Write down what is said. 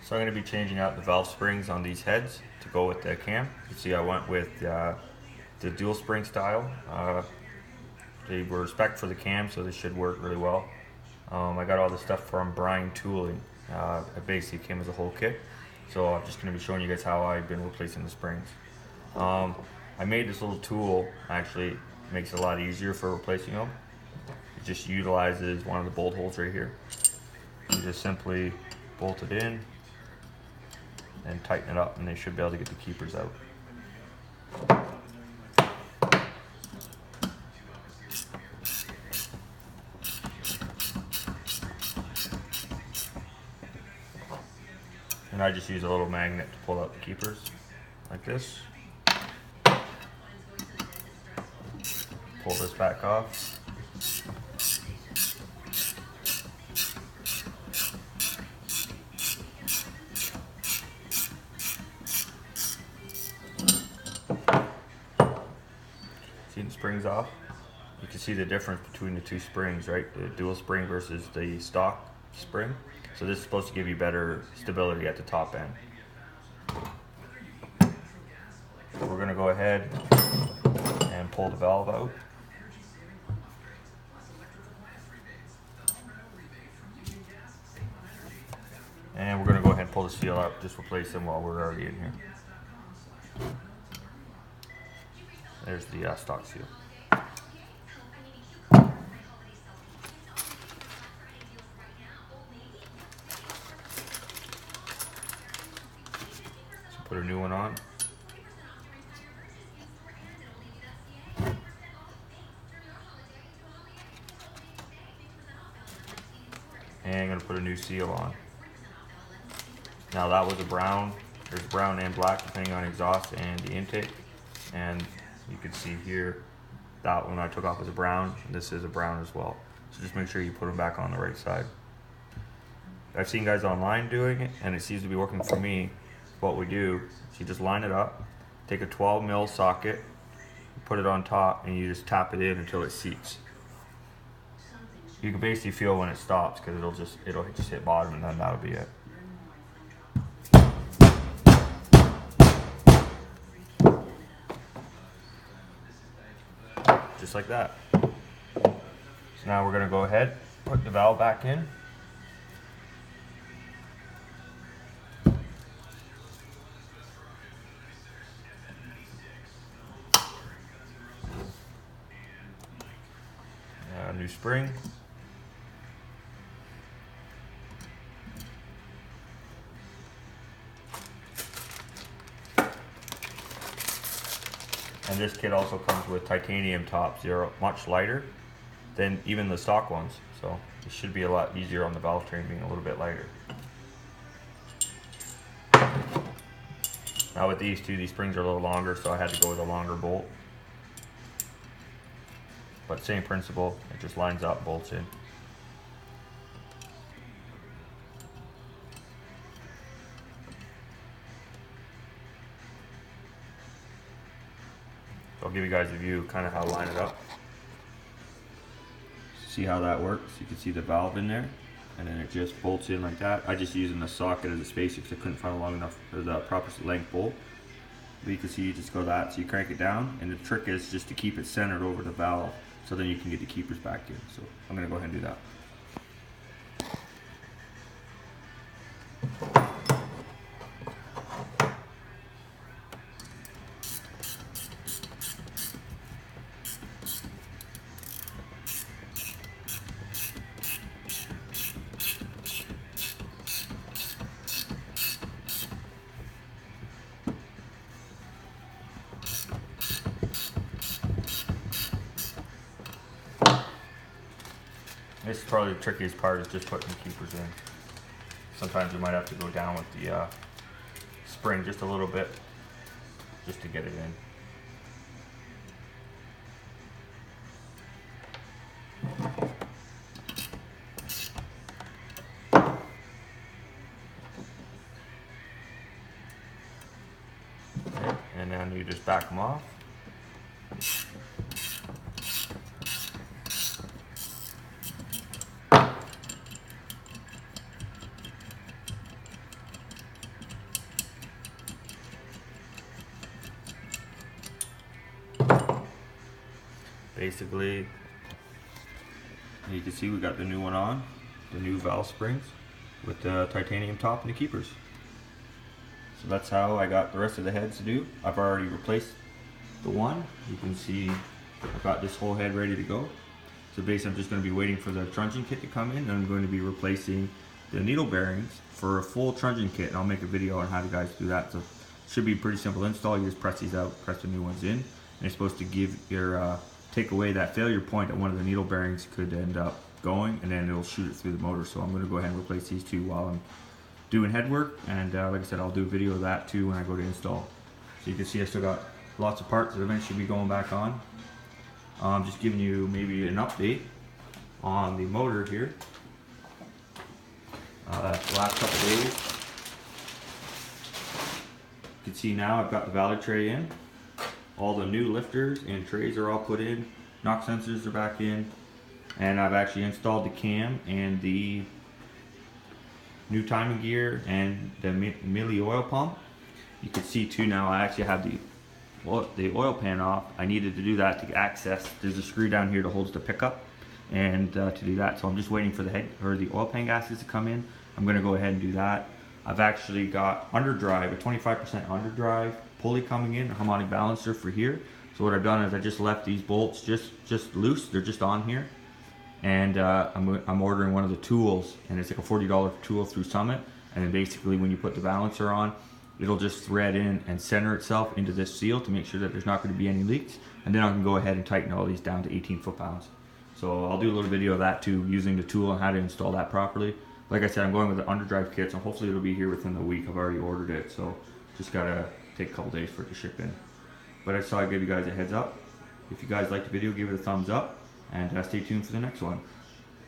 So I'm going to be changing out the valve springs on these heads to go with the cam. You see I went with the dual spring style. They were spec'd for the cam, so this should work really well. I got all this stuff from Brian Tooling. It basically came as a whole kit. So I'm just going to be showing you guys how I've been replacing the springs. I made this little tool, actually makes it a lot easier for replacing them. It just utilizes one of the bolt holes right here. You just simply bolt it in and tighten it up, and they should be able to get the keepers out. And I just use a little magnet to pull out the keepers, like this. Pull this back off. See the springs off? You can see the difference between the two springs, right? The dual spring versus the stock spring. So this is supposed to give you better stability at the top end. We're going to go ahead and pull the valve out. And we're going to go ahead and pull the seal out, just replace them while we're already in here. There's the stock seal. So put a new one on. And I'm going to put a new seal on. Now that was a brown. There's brown and black depending on exhaust and the intake. And you can see here that one I took off as a brown. This is a brown as well. So just make sure you put them back on the right side. I've seen guys online doing it, and it seems to be working for me. What we do is you just line it up, take a 12 mil socket, put it on top, and you just tap it in until it seats. You can basically feel when it stops because it'll just hit bottom, and then that'll be it. Just like that. So now we're going to go ahead, put the valve back in. New spring. And this kit also comes with titanium tops. They're much lighter than even the stock ones, so it should be a lot easier on the valve train being a little bit lighter. Now with these two, these springs are a little longer, so I had to go with a longer bolt. But same principle, it just lines up, bolts in. So I'll give you guys a view kind of how to line it up. See how that works? You can see the valve in there, and then it just bolts in like that. I just using the socket as a spacer because I couldn't find a long enough or the proper length bolt. But you can see you just go that, so you crank it down, and the trick is just to keep it centered over the valve, so then you can get the keepers back in. So I'm going to go ahead and do that. This is probably the trickiest part, is just putting the keepers in. Sometimes you might have to go down with the spring just a little bit, just to get it in. Okay, and then you just back them off. basically, you can see we got the new one on, the new valve springs with the titanium top and the keepers. So that's how I got the rest of the heads to do. I've already replaced the one. You can see I've got this whole head ready to go. So basically I'm just going to be waiting for the truncheon kit to come in, and I'm going to be replacing the needle bearings for a full truncheon kit, and I'll make a video on how you guys do that. So it should be a pretty simple install. You just press these out, press the new ones in, and it's supposed to give your take away that failure point that one of the needle bearings could end up going, and then it'll shoot it through the motor. So I'm going to go ahead and replace these two while I'm doing head work, and like I said, I'll do a video of that too when I go to install. So you can see I still got lots of parts that eventually be going back on. Just giving you maybe an update on the motor here. The last couple days, you can see now I've got the valley tray in. All the new lifters and trays are all put in. Knock sensors are back in, and I've actually installed the cam and the new timing gear and the Mille oil pump. You can see too now I actually have the oil pan off. I needed to do that to access. There's a screw down here that holds the pickup, and to do that, so I'm just waiting for the oil pan gaskets to come in. I'm going to go ahead and do that. I've actually got underdrive, a 25% underdrive pulley coming in, a harmonic balancer for here. So what I've done is I just left these bolts just loose. They're just on here, and I'm ordering one of the tools, and it's like a $40 tool through Summit. And then basically when you put the balancer on, it'll just thread in and center itself into this seal to make sure that there's not going to be any leaks. And then I can go ahead and tighten all these down to 18 foot-pounds. So I'll do a little video of that too, using the tool and how to install that properly. Like I said, I'm going with the underdrive kit, so hopefully it'll be here within the week. I've already ordered it, so just gotta take a couple days for it to ship in. But I just thought I'd give you guys a heads up. If you guys liked the video, give it a thumbs up, and stay tuned for the next one.